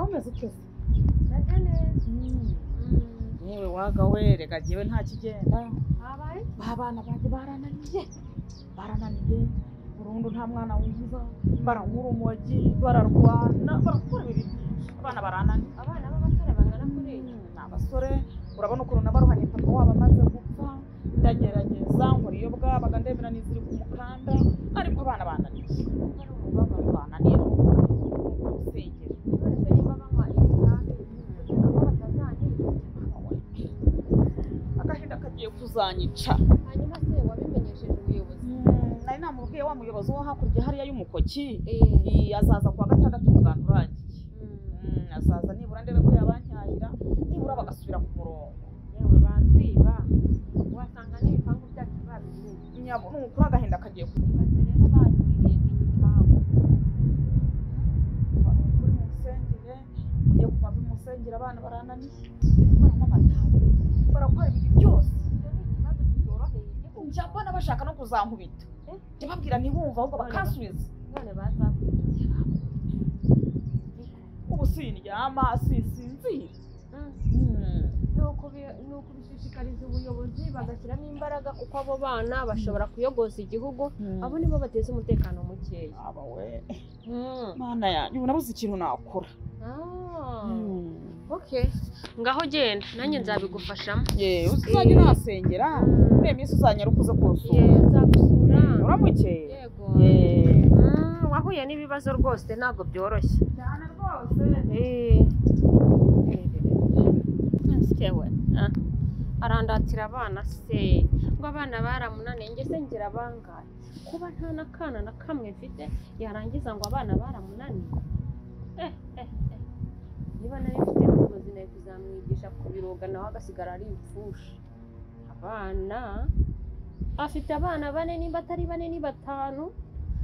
umeze uteze meze neza yewe wagawe reka jewe nta kigenda habaye abana banjye barananiye burundu nta mwana wiza barankura umujyi bararwana barakora ibintu abana barananiye abana b'abasore bangana kuri ni abasore urabona ukuntu nabaruhanye papa wabo amaze gupfa ndagerageza nkora iyo bwabaga ndemera n'iziri ku mukanda ariko abana bananiye bananiye urusengero none se niba banywa itabi kuko batazanyica agahinda kagiye kuzanyica hanyuma se wabimenyesheje ubuyobozi nari namubwiye wa muyobozi wo hakurya hariya y'umukoki azaza kuwa gatandatu umuganda urangiye azaza nibura ndebe ko yabankahira nibura bagasubira ku murongo yewe batwiba wasanga n'ibipangu byacu babimenye nyabo ni ukuri agahinda kagiye ibaze rero banyuririye nk'igipangu kuri mu nsengere mugiye ku mavi mu nsengere abana barananiye baranywa amatabi barakora ibintu byose icyo ni ikibazo kitoroheye igihugu njya mbona bashaka no kuzankubita njya babwira ntibumva ahubwo bakansubiza none bazakwita ubu sindyama sinsinzira ni ukubishishikariza ubuyobozi bagashyiramo imbaraga kuko abo bana bashobora kuyogoza igihugu abo nibo bateza umutekano mukeya aba we mana yanjye ubu nabuze ikintu nakora okay ngaho genda nanjye nzabigufashamo yewe uzajya unahasengera muri iyi minsi uzanyaruka uze kunsura nzagusura uramukeye yego wahuye n'ibibazo rwose ntabwo byoroshye cyane rwose yewe arandatira abana se ngo abana baramunaniye ngeze ngira bangahe kuba nta n'akana na kamwe mfite yarangiza ngo abana baramunaniye niba nari mfite n'ubushobozi nari kuzamwigisha kubiroga nawe agasigara ari impfusha abana afite abana bane nimba atari bane ni batanu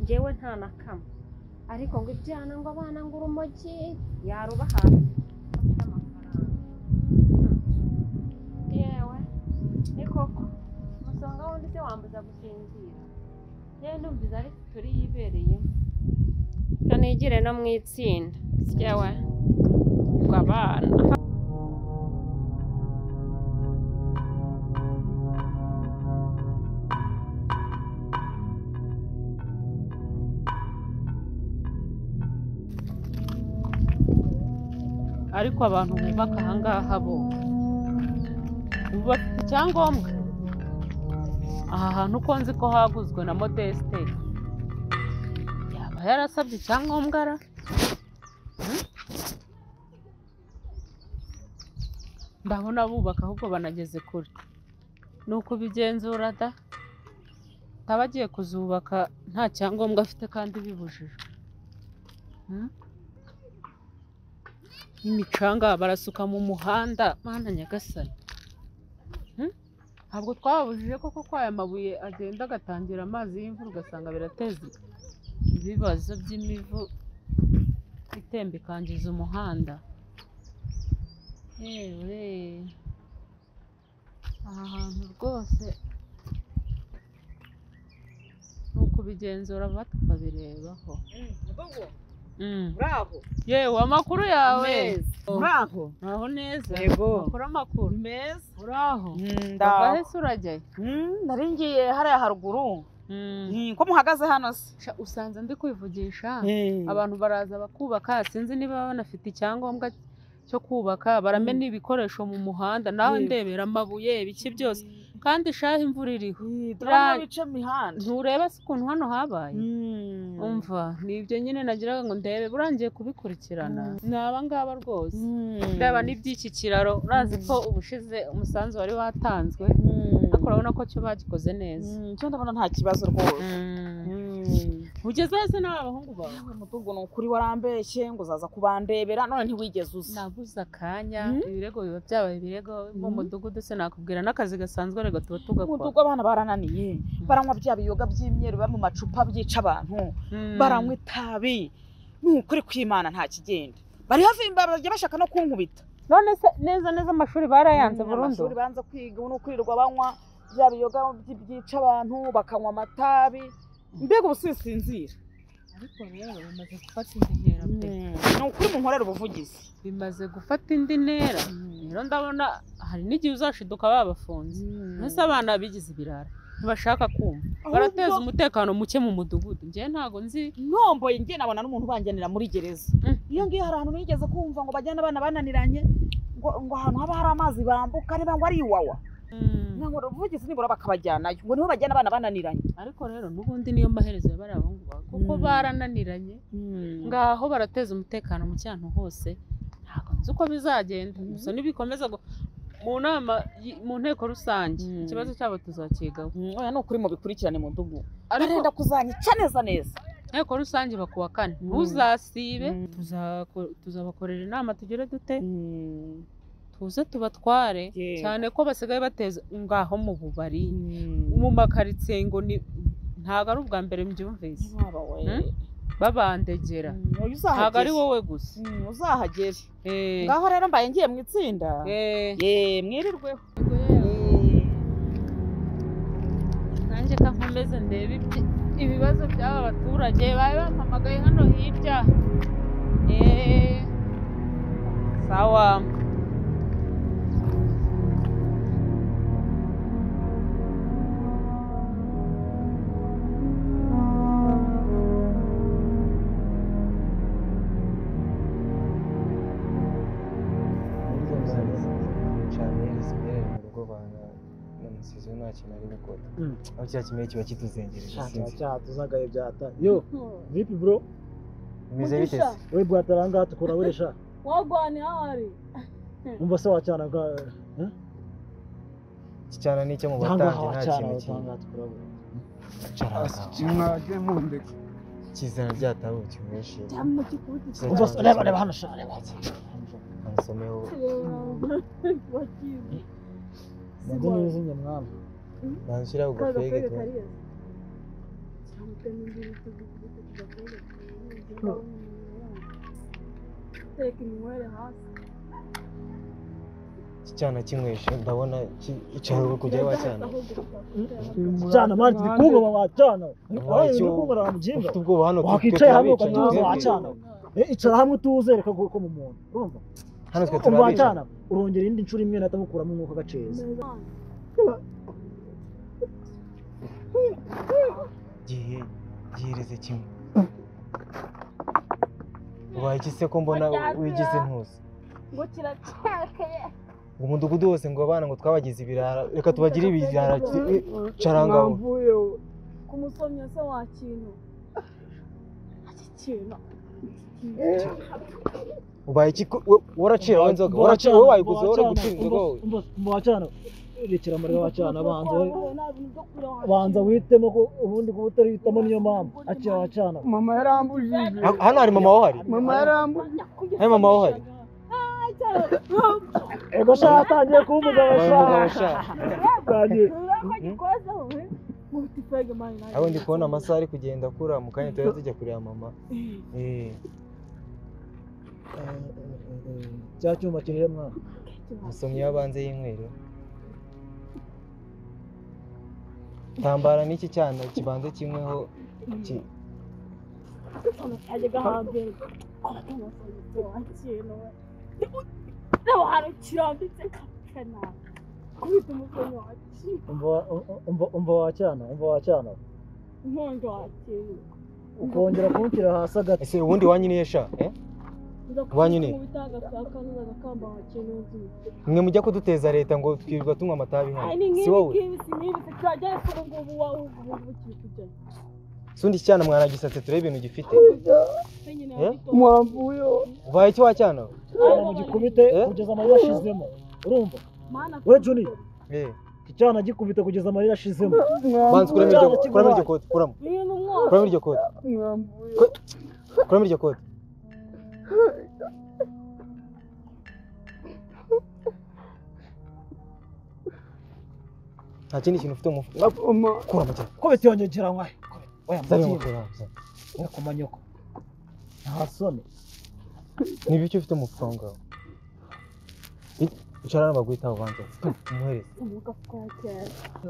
njyewe nta na kamwe ariko ngo ibyana ngo abana ngo urumogi yaruba hasi afite amafaranga yewe ni koko umusonga wundi se wambuza gusinzira yewe numviza ari turi yibereyemo kanigire no mu itsinda yewe ngo abana ariko abantu bubaka ahangaha bo ubu bafite icyangombwa aha hantu uko nzi ko haguzwe na Modeste yaba yarasabye icyangombwa ra ndabona bubaka ahubwo banageze kure ni ukubigenzura da ntaba agiye kuzubaka nta cyangombwa afite kandi bibujijwe n'imicanga barasuka mu muhanda mana nyagasani ntabwo twababujije koko ko aya mabuye agenda agatangira amazi y'imvura ugasanga birateza ibibazo by'imivu itemba ikangiza umuhanda yewe aha hantu rwose ni ukubigenzura bakabirebaho bravo yewe amakuru yawe bravo naho neza yego makuru amakuru meza uraho ndaho ese urajyayo nari ngiye hariya haruguru ko muhagaze hano se usanze ndi kwivugisha abantu baraza bakubaka sinzi niba banafite icyangombwa cyo kubaka baramena ibikoresho mu muhanda nawe ndebera amabuye ibiki byose kandi shaho imvura iriho bice mihanda ntureba se ukuntu hano habaye umva nibyo nyine nagiraga ngo ndebe burangiye kubikurikirana ni abangaba rwose ndeba n'iby'iki kiraro urazi ko ubushize umusanzu wari watanzwe ariko urabona ko cyo bagikoze neza cyo ndabona nta kibazo rwose ugeze hasi nawe abahungu bawe umutungo ni ukuri warambeshye ngo uzaza kubandebera none ntiwigeze uza nabuze akanya ibirego biba byabaye ibirego mu mudugudu se nakubwira n'akazi gasanzwe rego tuba tugakora umudugudu abana barananiye baranywa bya biyoga by'imyeru biba mu macupa byica abantu baranywa itabi ni ukuri kw'Imana nta kigenda bari hafi bajya bashaka no kunkubita none se neza neza amashuri barayanze burundu amashuri banza kwiga no kwirirwa banywa bya biyoga byica abantu bakanywa amatabi mbega ubusinzira ariko rero bimaze gufata indi ntera pe. Ni ukuri munkorera ubuvugizi. Bimaze gufata indi ntera. Rero ndabona hari n'igihe uzashiduka babafunze. Mbese abana bigize ibirara ntibashaka kumva. Barateza umutekano muke mu mudugudu. Njye ntago nzi. Ntomboye njye nabona n'umuntu banjanira muri gereza. Iyo ngiye hari ahantu nigeze kumva ngo bajyana abana bananiranye ngo ahantu haba hari amazi bambuka niba ngo ari iwawa. Ngo ubuvugizi nibura bakabajyanayo ngo niho bajyana abana bananiranye. Ariko rero n'ubundi niyo maherezo bari abahungu kuko barananiranye ngaho barateza umutekano mu cyantu hose. Ntago nzi uko bizagenda. Gusa nibikomeza mu nama mu nteko rusange ikibazo cyabo tuzakigaho. Oya ni ukuri mu bikurikirane mu ndugu. Arenda kuzanyica neza neza. Nteko rusange bakuwa kane ntuzasibe tuzabakorera inama tugere dute tuze tubatware cyane ko basigaye bateza ngaho mu bubari mu makaritsiye ngo ntago ari ubwa mbere mbyumvise babandegera ntago ari wowe gusa uzahagere ngaho rero mbaye ngiye mu itsinda mwirirweho nanjye ka nkomeze ndebe ibibazo by'aba baturage bari bampamagaye hano hirya sawa aho cya kimwe kiba kituzengereje tuzagaye byata yo vipi bro bimeze bite we bwataranga tukora weresha wagwani hari umva se wacana ga cyana n'icyo mu batanje nta kintu kimwe munde kizana ryatabu kimweshi reba hano sha reba ansomeho ndi neza nyamwana nanshyira ugafege to cyana kinywesha ndabona icara kujya wacana cyana manje ndikuba wacana ndikuba mujinga ufite ubwoba hano wakicaye hamwe ukatuza wacana icara hamwe utuze reka ko mu muntu urumva hano twe turabicana urongera indi ncuro imwe natamukuramo umwuka gaceza gihirize kimwe ubaye iki se ko mbona wigize ntuzi ngo kiracekeye ngo umudugudu wose ngo abana ngo twabagize ibirara reka tubagire ibirara carangabo kumusomya se wa kintu kintu ubaye iki waracira inzoga waracira wowe wayiguze wora gucira inzoga wowe wacana rekera amarira wacana banza witemo ko ubundi ko utarihitamo niyo mpamvu akira wacana mama yarambujije hano hari mama wahari mama yarambujije hari mama wahari ego sha atangiye kuba umugabo sha aho ndi kubona amasaha ari kugenda akura mu kanya tuba tujya kureba mama cya cyuma kirihe mwana musomyi y'abanze y'inkwero tambara n'iki cyana kibanze kimweho umva wacana ukongera kunshyira hasi agati ese ubundi wanyiniye sha wanyine mwe mujya kuduteza leta ngo twirirwa tunywa amatabi hano si wowe sundi cyana mwanagisatse turebe ibintu gifite mwamvuyo ubaye iki wacyana mu gikubite kugeza amarira ashizemo urumva we Juni icyana gikubita kugeza amarira ashizemo banze kuramo iryo kote kuramo iryo kote kuramo iryo kote nta kindi kintu ufite mu mufuka kuramo cyane ko bitiyongera nkwaye oya mukora ku manyoko nta soni niba icyo ufite mu mufuka ngaho icara n'abagwita ubanza umuhereze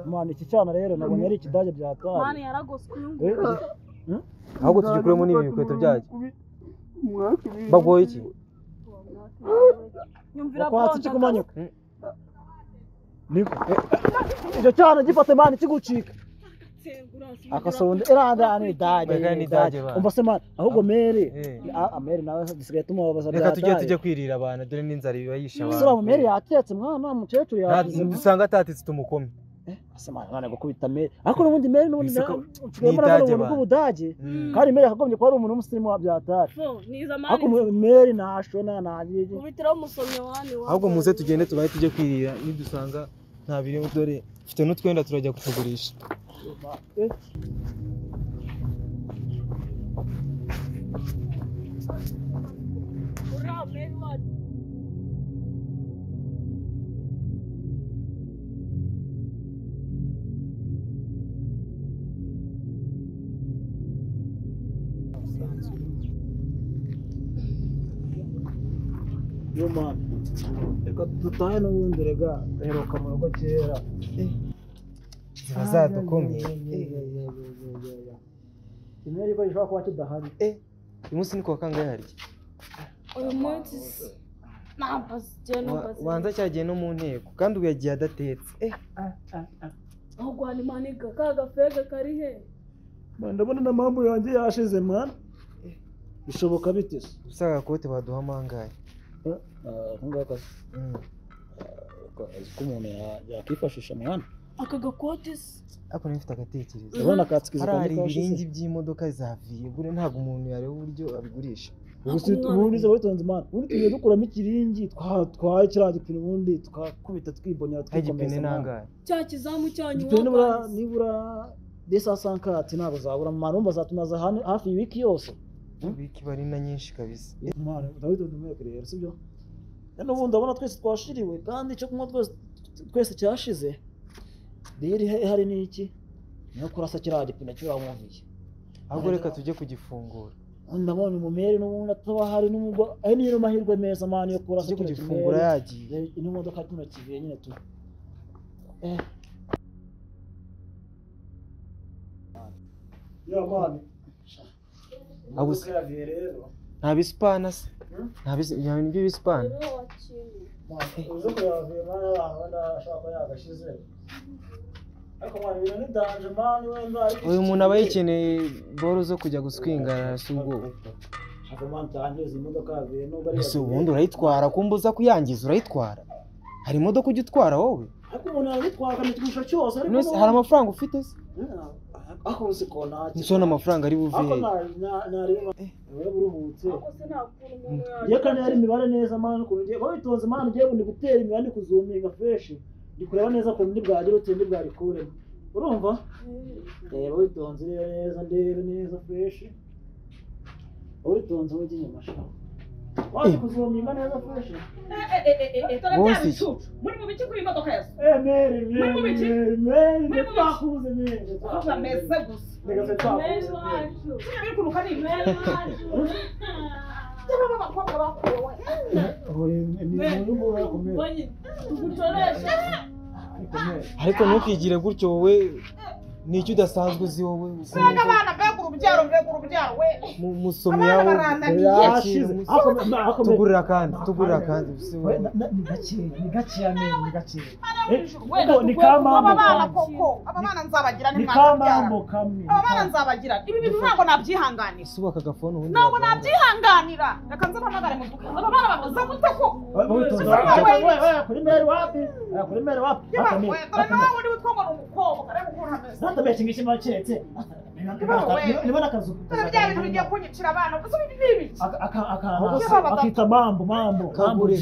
mwana iki cyana rero nabonye ari ikidage byatwaye mwana yaragoswe ahubwo tugikuremo n'ibi bikweto byacu bagoye iki wakwatse ikikumanyuka niko icyo cyana gifate mani kigucika akasonde irandane daje umva se mani ahubwo mere amere nawe gisigaye tumubabaza reka tujye kwirira abantu dore n'inzara ibayisha abantu sura mere yatetse mwana mukecuru yavuze dusanga atatetse tumukome ase mani nane gukubita mere ariko n'ubundi mere n'ubundi twemera n'ubundi bw'ubudage kandi mere akagombye kuba ari umuntu w'umusirimu wa byatari ariko mere nashona nagiye ubitiraho umusomyo wani ahubwo muze tugende tubaye tujye kwirira nidusanga nta birimo dore mfite n'utwenda turajya kutugurisha yo mani reka dutahe n'ubundi rega heruka mu rugo kera ziba zadukomye imeri ko ishobora kuba kidahari uyu munsi ni kuwa kangahe harya uyu munsi wanza cyagiye no mu nteko kandi ubu yagiye adatetse aho guhana imaniga ka gafega kari he ndabona na mpamvu yanjye yashize mwana bishoboka bite se usanga agakote baduha amangahe akangaka ko umuntu yakifashisha mwana aka gakote se ariko nifite agatekerezo urabona katsikiza hari ibiringi by'imodoka zaviye bure ntabwo umuntu yareba uburyo abigurisha ubundi zo witonze mwana ubundi tugiye dukuramo ikiringi twaye kiriya gipine ubundi tukakubita twibonera igipine nangahe cya kizamu cyanyu nibura desasankati ntabwo zabura mwana urumva zatumaza hafi wiki yose wiki bari na nyinshi kabisa mwana ndawitonze umweke rero sibyo n'ubundi ndabona twese twashiriwe kandi icyo kunywa twese cyashize rero hari n'iki niyo kurasa kiriya gipine cy'uwamwumviye ahubwo reka tujye kugifungura ndabona umumeri n'ubundi ataba hari n'ubwo ari niyo mahirwe meza mani yo kurasa tujye kugifungura yagiye n'imodoka kino kibiye nyine tu ya mani abuze nta bisipana se nta bintu by'ibisipana uze kuyavuye mani abantu wenda ashobora kuba yagashize ariko mani ibintu ni danje mani wenda uyu muntu aba yikeneye boro zo kujya guswingana si ubwoba ese ubundi urayitwara kumbuza kuyangiza urayitwara hari imodoka ujya utwara wowe ariko umuntu yayitwara akamutwisha cyose ariko hari amafaranga ufite se ako uzi ko ntacyo nsona amafaranga ari buve ako nareba wewe buruhutse ye kandi hari imibare neza mani ukuntu ugiye witonze mani ugiye ndi gutera imibare ndi kuzuminga fresh ndi kureba neza ko ndi bwagira utendi bwarikuremo urumva witonze neza ndebe neza fresh witonze wajye inyuma shaka waje kuzuminga neza fresh muri mu biki kuri imodoka yazo meri twakuze meri ameze gusa reka twakuze biri kuruka ni meri cyangwa abakobwa bakuwe ariko ntukigire gutyo wowe nicyo udasanzwe uzi wowe usanga abana mbega urubyaro we musomyi yawe tugurira kandi ni gakeya meri ni gakeya ni kamambo aba bana nzabagira ni kamambo kamwe aba bana nzabagira ibi bintu ntabwo nabyihanganira subaka agafone ubundi ntabwo nabyihanganira reka nze mpamagare mu duka aba bana bakoze gute ko kuri meri wapi kuri meri wapi dore nawe uri witwa ngo ni umukobwa reba ukuntu hameze natabeshye ngishima cyetse nibona akazu bya bintu bigiye kunyicira abana gusa ibi bibi akita mambo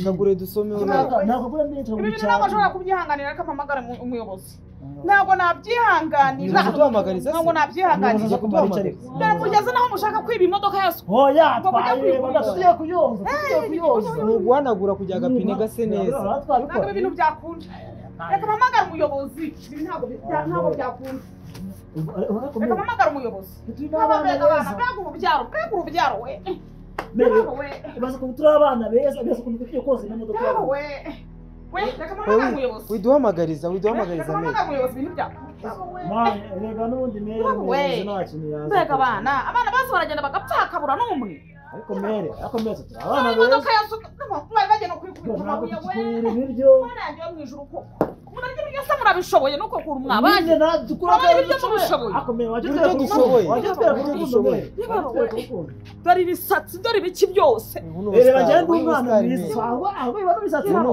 kagure dusomeho ntabwo menshi ibi bintu ntabwo nshobora kubyihanganira reka mpamagare umuyobozi ntabwo nabyihanganira ntabwo nabyihanganira ugeze naho mushaka kwiba imodoka yose oya tugiye kuyoza guhanagura kugira agapine gase neza ntabwo ibi bintu byakunda reka mpamagare umuyobozi ibi ntabwo byakunda reka mpamagare umuyobozi mbega urubyaro we ubaza ko turi abana beza beza ko tugiye koza imodoka yawe reka mpamagare umuyobozi widuhamagariza reka mpamagare umuyobozi ibintu byakunda mani rega n'ubundi mere umuyobozi nta kintu yaza mbega abana bose baragenda bagapfa hakabura n'umwe ariko mere turi abana beza imodoka yasuka bari bagenda kwikubita amabuye we kurira ibiryo mwana yanjye yo mu ijuru koko murarya ibiryo se murabishoboye nuko kura umwabanye nyine nadukura ibiryo mubishoboye akomeye Ibiryo dushoboye. dore ibisatsi dore ibiki byose reba njye ndi umwana mwiza ahubwo biba n'ibisatsi hano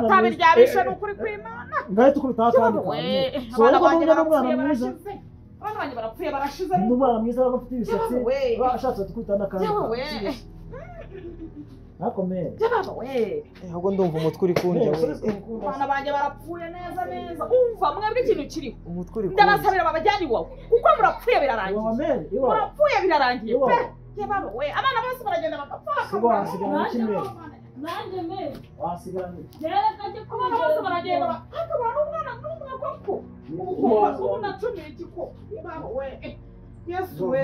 itabi ryabishe ni ukuri kw'Imana ngaho tukubitaho kandi abana banjye barapfuye barashize abana banjye barapfuye barashize ni umwana mwiza waba ufite ibisatsi bashatse tukubita n'akandi akomeye ahubwo ndumva umutwe uri kunjya we abana banjye barapfuye neza umva mwebwe ikintu kiriho umutwe uri ndabasabira babajyane iwawe kuko murapfuye birarangiye murapfuye birarangiye pe yebaba we abana bose baragenda bagapfa nanjye mere wasigara yerekanye ko abana bose baragenda bakabura n'umwana n'umwe koko ubu nacumiye iki ko yebaba we yesu we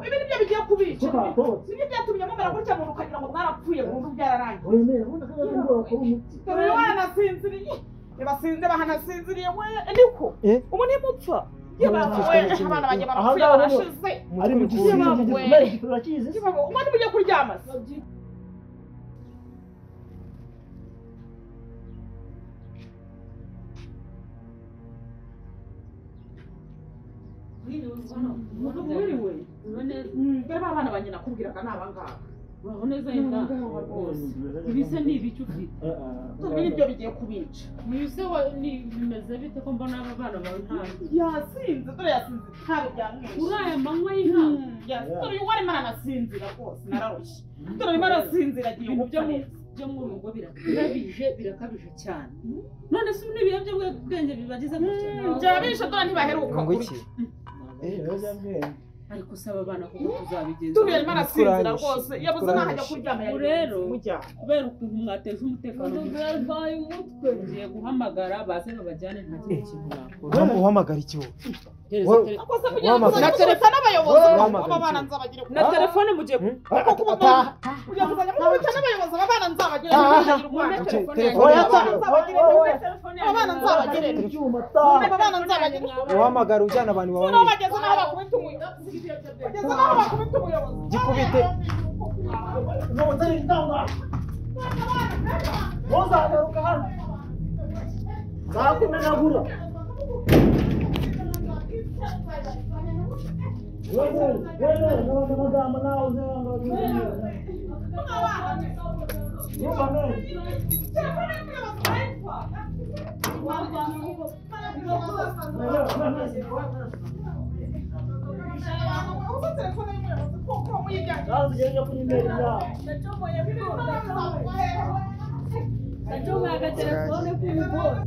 ibi nibyo bigiye kubica nibyo byatumye mumera gutya muntu ukagira ngo mwarapfuye burundu byararangiye dore uyu wana asinziriye basinze bahanasinziriye we niko ubu ntimupfa abana banjye barapfuye barashize ari mu gihe umwana ugiye kuryama mbere abana banjye nakubwiraga ni abangaba urabona neza yenda ibise ni ibiki ufite nibyo bigiye kubica ibise bimeze bite ko mbona aba bana bawe ntabwo yasinze dore yasinze itabi ryamwishe uriya manywa y'intango dore uyu warimo aranasinzira rwose nararushye dore arimo arasinzira agiye gupfa neza byo mu rugo birakabije cyane none se n'ibiyobyabwenge bibagize gutya byabishe dore ntibaheruka ngo iki ariko usaba abana kuko tuzabigenza dore arimo arasinzira rwose yabuze n'aho ajya kuryama rero kubera ukuntu mwateje umutekano bwabaye umutwe ngiye guhamagara baze babajyane nta kindi kintu bakora uhamagara iki wowe na telefone n'abayobozi abana nzabagire na telefone mugiye kujya kuzajya mubita n'abayobozi abana nzabagire abana nzabagire uhamagara ujyana abantu bawe bageze n'aho bakubita umuyobozi gikubite ntuzagaruka hano nzakumenagura amagambo nawe nacomoye agatelefone k'umugore